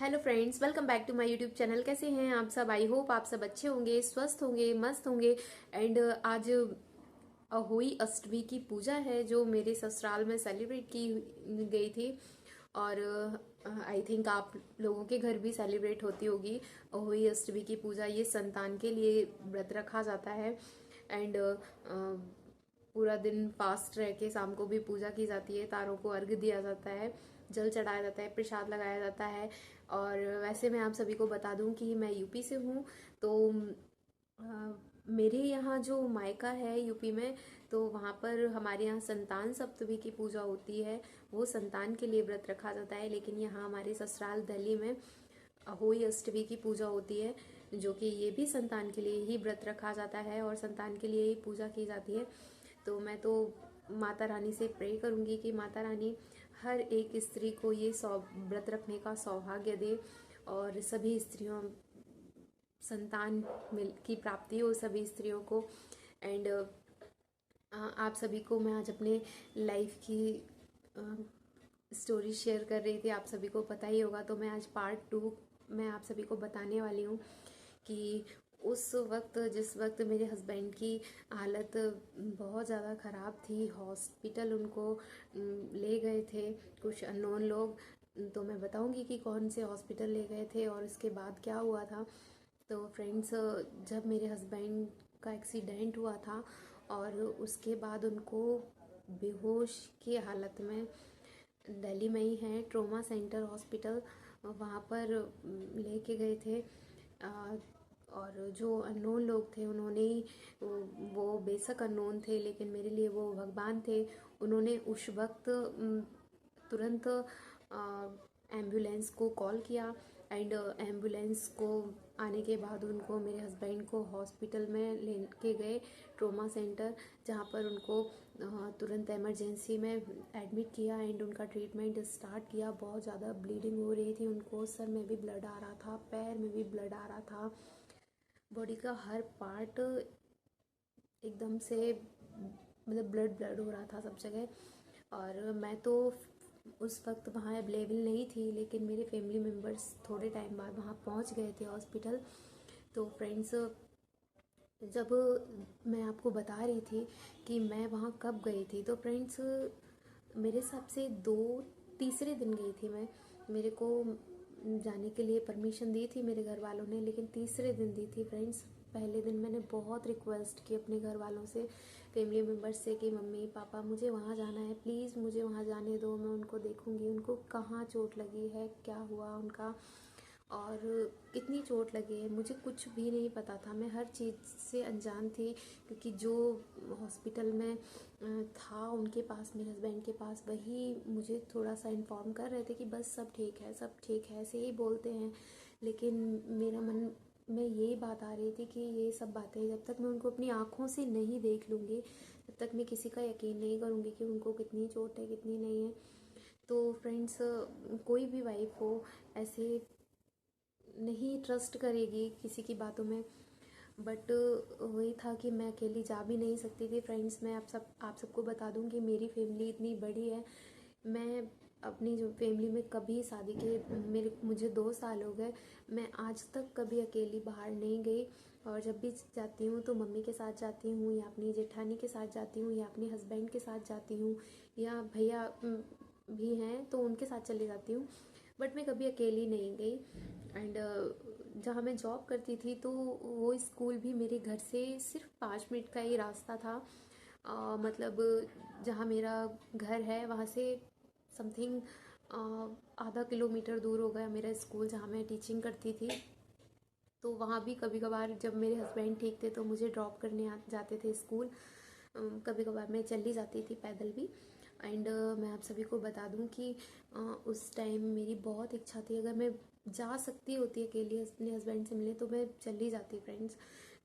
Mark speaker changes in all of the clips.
Speaker 1: Hello friends, welcome back to my YouTube channel. कैसे हैं आप सब? आई होप आप सब अच्छे होंगे, स्वस्थ होंगे, मस्त होंगे। एंड आज अहोई अष्टमी की पूजा है जो मेरे ससुराल में सेलिब्रेट की गई थी। और आई थिंक आप लोगों के घर भी सेलिब्रेट होती होगी अहोई अष्टमी की पूजा। ये संतान के लिए व्रत रखा जाता है। एंड पूरा दिन फास्ट रह के शाम को भी पूजा की जाती है, तारों को अर्घ्य दिया जाता है, जल चढ़ाया जाता है, प्रसाद लगाया जाता है। और वैसे मैं आप सभी को बता दूं कि मैं यूपी से हूँ। तो अ, मेरे यहाँ जो मायका है यूपी में, तो वहाँ पर हमारे यहाँ संतान सप्तमी की पूजा होती है। वो संतान के लिए व्रत रखा जाता है। लेकिन यहाँ हमारे ससुराल दिल्ली में अहोई अष्टमी की पूजा होती है, जो कि ये भी संतान के लिए ही व्रत रखा जाता है और संतान के लिए ही पूजा की जाती है। तो मैं तो माता रानी से प्रे करूँगी कि माता रानी हर एक स्त्री को ये व्रत रखने का सौभाग्य दे और सभी स्त्रियों संतान मिल की प्राप्ति हो सभी स्त्रियों को। एंड आप सभी को मैं आज अपने लाइफ की स्टोरी शेयर कर रही थी। आप सभी को पता ही होगा, तो मैं आज पार्ट 2 मैं आप सभी को बताने वाली हूँ कि उस वक्त जिस वक्त मेरे हस्बैंड की हालत बहुत ज़्यादा ख़राब थी, हॉस्पिटल उनको ले गए थे कुछ अननोन लोग। तो मैं बताऊंगी कि कौन से हॉस्पिटल ले गए थे और उसके बाद क्या हुआ था। तो फ्रेंड्स, जब मेरे हस्बैंड का एक्सीडेंट हुआ था और उसके बाद उनको बेहोश की हालत में दिल्ली में ही है ट्रोमा सेंटर हॉस्पिटल, वहाँ पर लेके गए थे। और जो अननोन लोग थे उन्होंने ही वो बेशक अननोन थे लेकिन मेरे लिए वो भगवान थे। उन्होंने उस वक्त तुरंत एम्बुलेंस को कॉल किया। एंड एम्बुलेंस को आने के बाद उनको मेरे हस्बैंड को हॉस्पिटल में लेके गए ट्रोमा सेंटर, जहाँ पर उनको तुरंत इमरजेंसी में एडमिट किया एंड उनका ट्रीटमेंट स्टार्ट किया। बहुत ज़्यादा ब्लीडिंग हो रही थी उनको, सर में भी ब्लड आ रहा था, पैर में भी ब्लड आ रहा था, बॉडी का हर पार्ट एकदम से मतलब ब्लड ब्लड हो रहा था सब जगह। और मैं तो उस वक्त वहाँ अवेलेबल नहीं थी, लेकिन मेरे फैमिली मेम्बर्स थोड़े टाइम बाद वहाँ पहुँच गए थे हॉस्पिटल। तो फ्रेंड्स, जब मैं आपको बता रही थी कि मैं वहाँ कब गई थी, तो फ्रेंड्स मेरे हिसाब से दो तीसरे दिन गई थी मैं। मेरे को जाने के लिए परमिशन दी थी मेरे घर वालों ने, लेकिन तीसरे दिन दी थी फ्रेंड्स। पहले दिन मैंने बहुत रिक्वेस्ट की अपने घर वालों से, फैमिली मेम्बर्स से कि मम्मी पापा मुझे वहाँ जाना है, प्लीज़ मुझे वहाँ जाने दो, मैं उनको देखूँगी, उनको कहाँ चोट लगी है, क्या हुआ उनका और कितनी चोट लगी है, मुझे कुछ भी नहीं पता था। मैं हर चीज़ से अनजान थी, क्योंकि जो हॉस्पिटल में था उनके पास, मेरे हस्बैंड के पास, वही मुझे थोड़ा सा इन्फॉर्म कर रहे थे कि बस सब ठीक है, सब ठीक है, ऐसे ही बोलते हैं। लेकिन मेरा मन में यही बात आ रही थी कि ये सब बातें जब तक मैं उनको अपनी आँखों से नहीं देख लूँगी तब तक मैं किसी का यकीन नहीं करूँगी कि उनको कितनी चोट है कितनी नहीं है। तो फ्रेंड्स, कोई भी वाइफ हो ऐसे नहीं ट्रस्ट करेगी किसी की बातों में। बट वही था कि मैं अकेली जा भी नहीं सकती थी फ्रेंड्स। मैं आप सबको बता दूं कि मेरी फैमिली इतनी बड़ी है। मैं अपनी जो फैमिली में कभी शादी के मुझे 2 साल हो गए, मैं आज तक कभी अकेली बाहर नहीं गई। और जब भी जाती हूँ तो मम्मी के साथ जाती हूँ या अपनी जेठानी के साथ जाती हूँ या अपने हस्बैंड के साथ जाती हूँ या भैया भी हैं तो उनके साथ चली जाती हूँ। बट मैं कभी अकेली नहीं गई। एंड जहाँ मैं जॉब करती थी तो वो स्कूल भी मेरे घर से सिर्फ 5 मिनट का ही रास्ता था। मतलब जहाँ मेरा घर है वहाँ से समथिंग आधा किलोमीटर दूर हो गया मेरा स्कूल जहाँ मैं टीचिंग करती थी। तो वहाँ भी कभी कभार जब मेरे हस्बैंड ठीक थे तो मुझे ड्रॉप करने जाते थे स्कूल। कभी कभार मैं चली जाती थी पैदल भी। एंड मैं आप सभी को बता दूं कि उस टाइम मेरी बहुत इच्छा थी, अगर मैं जा सकती होती अकेले अपने हस्बैंड से मिलने तो मैं चली जाती फ्रेंड्स।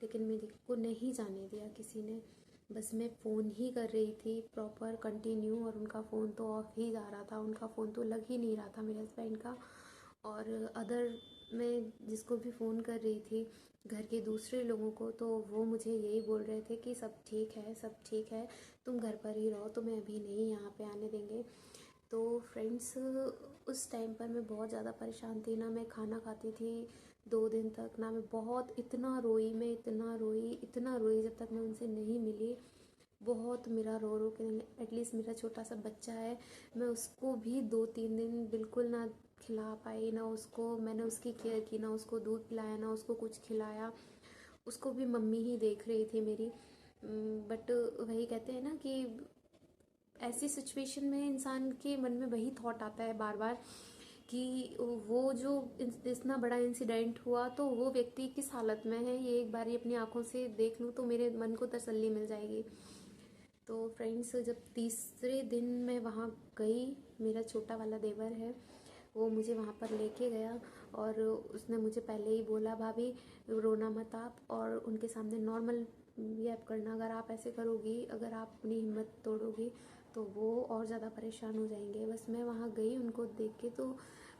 Speaker 1: लेकिन मेरे को नहीं जाने दिया किसी ने। बस मैं फ़ोन ही कर रही थी प्रॉपर कंटिन्यू और उनका फ़ोन तो ऑफ ही जा रहा था, उनका फ़ोन तो लग ही नहीं रहा था मेरे हस्बैंड का। और अदर मैं जिसको भी फ़ोन कर रही थी घर के दूसरे लोगों को, तो वो मुझे यही बोल रहे थे कि सब ठीक है, सब ठीक है, तुम घर पर ही रहो, तुम्हें अभी नहीं यहाँ पे आने देंगे। तो फ्रेंड्स उस टाइम पर मैं बहुत ज़्यादा परेशान थी, ना मैं खाना खाती थी 2 दिन तक, ना मैं बहुत इतना रोई, मैं इतना रोई जब तक मैं उनसे नहीं मिली। बहुत मेरा रो रो के, एटलीस्ट मेरा छोटा सा बच्चा है, मैं उसको भी 2-3 दिन बिल्कुल ना खिला पाई, ना उसको मैंने उसकी केयर की, ना उसको दूध पिलाया, ना उसको कुछ खिलाया। उसको भी मम्मी ही देख रही थी मेरी। बट वही कहते हैं ना कि ऐसी सिचुएशन में इंसान के मन में वही थॉट आता है बार बार कि वो जो इतना बड़ा इंसिडेंट हुआ तो वो व्यक्ति किस हालत में है, ये एक बार अपनी आंखों से देख लूँ तो मेरे मन को तसल्ली मिल जाएगी। तो फ्रेंड्स जब तीसरे दिन मैं वहाँ गई, मेरा छोटा वाला देवर है, वो मुझे वहाँ पर लेके गया और उसने मुझे पहले ही बोला, भाभी रोना मत आप, और उनके सामने नॉर्मल बिहेव करना, अगर आप ऐसे करोगी, अगर आप अपनी हिम्मत तोड़ोगी तो वो और ज़्यादा परेशान हो जाएंगे। बस मैं वहाँ गई उनको देख के, तो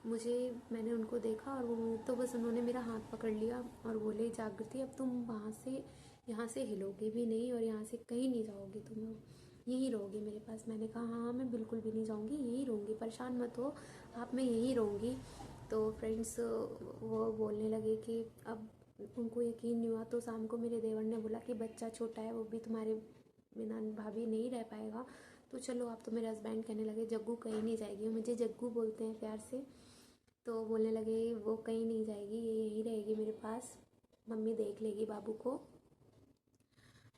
Speaker 1: मैंने उनको देखा और वो तो बस उन्होंने मेरा हाथ पकड़ लिया और बोले, जागृति अब तुम वहाँ से यहाँ से हिलोगे भी नहीं और यहाँ से कहीं नहीं जाओगी, तुम यहीं रहोगी मेरे पास। मैंने कहा हाँ मैं बिल्कुल भी नहीं जाऊँगी, यहीं रहूँगी, परेशान मत हो आप, मैं यहीं रहूँगी। तो फ्रेंड्स वो बोलने लगे कि अब उनको यकीन नहीं हुआ, तो शाम को मेरे देवर ने बोला कि बच्चा छोटा है, वो भी तुम्हारे बिना भाभी नहीं रह पाएगा, तो चलो आप। तो मेरे हस्बैंड कहने लगे जग्गू कहीं नहीं जाएगी, मुझे जग्गू बोलते हैं प्यार से, तो बोलने लगे वो कहीं नहीं जाएगी, ये यहीं रहेगी मेरे पास, मम्मी देख लेगी बाबू को।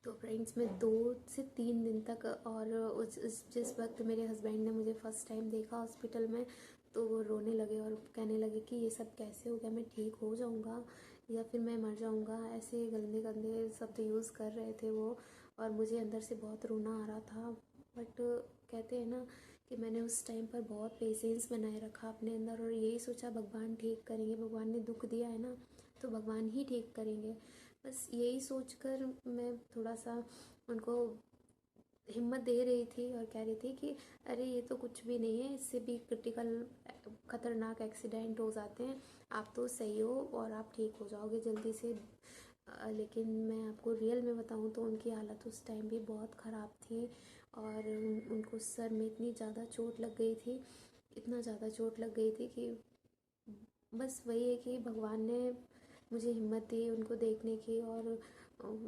Speaker 1: तो फ्रेंड्स मैं 2 से 3 दिन तक, और जिस वक्त मेरे हस्बैंड ने मुझे फ़र्स्ट टाइम देखा हॉस्पिटल में, तो वो रोने लगे और कहने लगे कि ये सब कैसे हो गया, मैं ठीक हो जाऊंगा या फिर मैं मर जाऊंगा, ऐसे गंदे गंदे शब्द यूज़ कर रहे थे वो, और मुझे अंदर से बहुत रोना आ रहा था। बट कहते हैं ना कि मैंने उस टाइम पर बहुत पेशेंस बनाए रखा अपने अंदर और यही सोचा भगवान ठीक करेंगे, भगवान ने दुख दिया है ना तो भगवान ही ठीक करेंगे। बस यही सोचकर मैं थोड़ा सा उनको हिम्मत दे रही थी और कह रही थी कि अरे ये तो कुछ भी नहीं है, इससे भी क्रिटिकल ख़तरनाक एक्सीडेंट हो जाते हैं, आप तो सही हो और आप ठीक हो जाओगे जल्दी से। लेकिन मैं आपको रियल में बताऊं तो उनकी हालत उस टाइम भी बहुत ख़राब थी और उनको सर में इतनी ज़्यादा चोट लग गई थी, इतना ज़्यादा चोट लग गई थी कि बस वही है कि भगवान ने मुझे हिम्मत दी उनको देखने की। और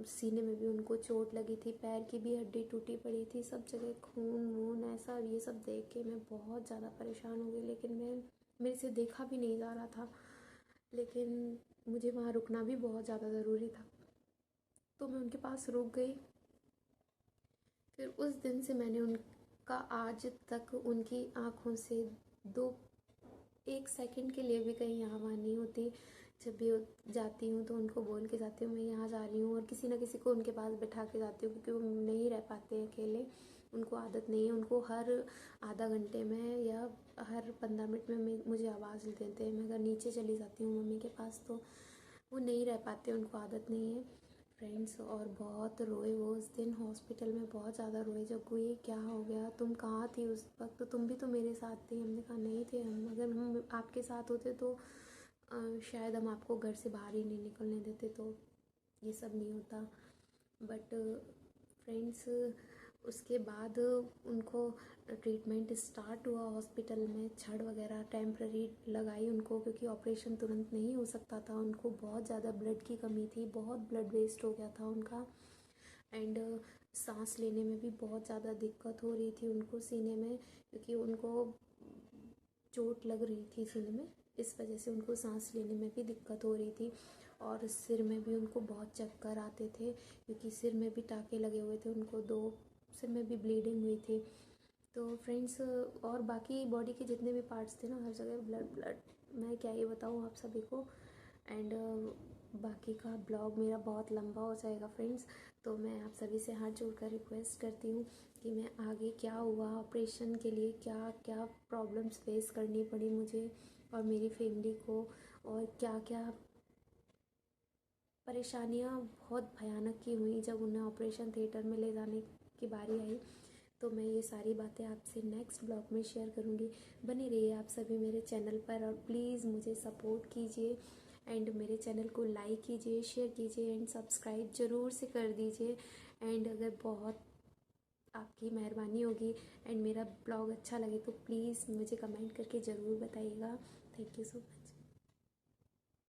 Speaker 1: सीने में भी उनको चोट लगी थी, पैर की भी हड्डी टूटी पड़ी थी, सब जगह खून वून ऐसा, ये सब देख के मैं बहुत ज़्यादा परेशान हो गई। लेकिन मेरे से देखा भी नहीं जा रहा था, लेकिन मुझे वहाँ रुकना भी बहुत ज़्यादा ज़रूरी था, तो मैं उनके पास रुक गई। फिर उस दिन से मैंने उनका आज तक उनकी आँखों से दो 1 सेकंड के लिए भी कहीं यहाँ वहाँ नहीं होती। जब भी जाती हूँ तो उनको बोल के जाती हूँ मैं यहाँ जा रही हूँ, और किसी ना किसी को उनके पास बैठा के जाती हूँ क्योंकि वो नहीं रह पाते हैं अकेले, उनको आदत नहीं है। उनको हर आधा घंटे में या हर 15 मिनट में मुझे आवाज़ देते हैं। मैं अगर नीचे चली जाती हूँ मम्मी के पास तो वो नहीं रह पाते, उनको आदत नहीं है फ्रेंड्स। और बहुत रोए वो उस दिन हॉस्पिटल में, बहुत ज़्यादा रोए। जब ये क्या हो गया, तुम कहाँ थी उस वक्त, तुम भी तो मेरे साथ थी। हमने कहा नहीं थे हम, अगर हम आपके साथ होते तो शायद हम आपको घर से बाहर ही नहीं निकलने देते, तो ये सब नहीं होता। बट फ्रेंड्स उसके बाद उनको ट्रीटमेंट स्टार्ट हुआ हॉस्पिटल में, छड़ वगैरह टेम्प्ररी लगाई उनको क्योंकि ऑपरेशन तुरंत नहीं हो सकता था। उनको बहुत ज़्यादा ब्लड की कमी थी, बहुत ब्लड वेस्ट हो गया था उनका। एंड सांस लेने में भी बहुत ज़्यादा दिक्कत हो रही थी उनको सीने में, क्योंकि उनको चोट लग रही थी सीने में, इस वजह से उनको सांस लेने में भी दिक्कत हो रही थी। और सिर में भी उनको बहुत चक्कर आते थे क्योंकि सिर में भी टाँके लगे हुए थे उनको, 2 सिर में भी ब्लीडिंग हुई थी। तो फ्रेंड्स और बाकी बॉडी के जितने भी पार्ट्स थे ना, हर जगह ब्लड ब्लड, मैं क्या ही बताऊँ आप सभी को। एंड बाकी का ब्लॉग मेरा बहुत लंबा हो जाएगा फ्रेंड्स, तो मैं आप सभी से हाथ जोड़कर रिक्वेस्ट करती हूँ कि मैं आगे क्या हुआ ऑपरेशन के लिए, क्या क्या प्रॉब्लम्स फेस करनी पड़ी मुझे और मेरी फैमिली को, और क्या क्या परेशानियाँ बहुत भयानक की हुई जब उन्हें ऑपरेशन थिएटर में ले जाने की बारी आई। तो मैं ये सारी बातें आपसे नेक्स्ट ब्लॉग में शेयर करूँगी। बने रहिए आप सभी मेरे चैनल पर और प्लीज़ मुझे सपोर्ट कीजिए एंड मेरे चैनल को लाइक कीजिए, शेयर कीजिए एंड सब्सक्राइब ज़रूर से कर दीजिए। एंड अगर बहुत आपकी मेहरबानी होगी। एंड मेरा ब्लॉग अच्छा लगे तो प्लीज़ मुझे कमेंट करके ज़रूर बताइएगा। Thank you so much.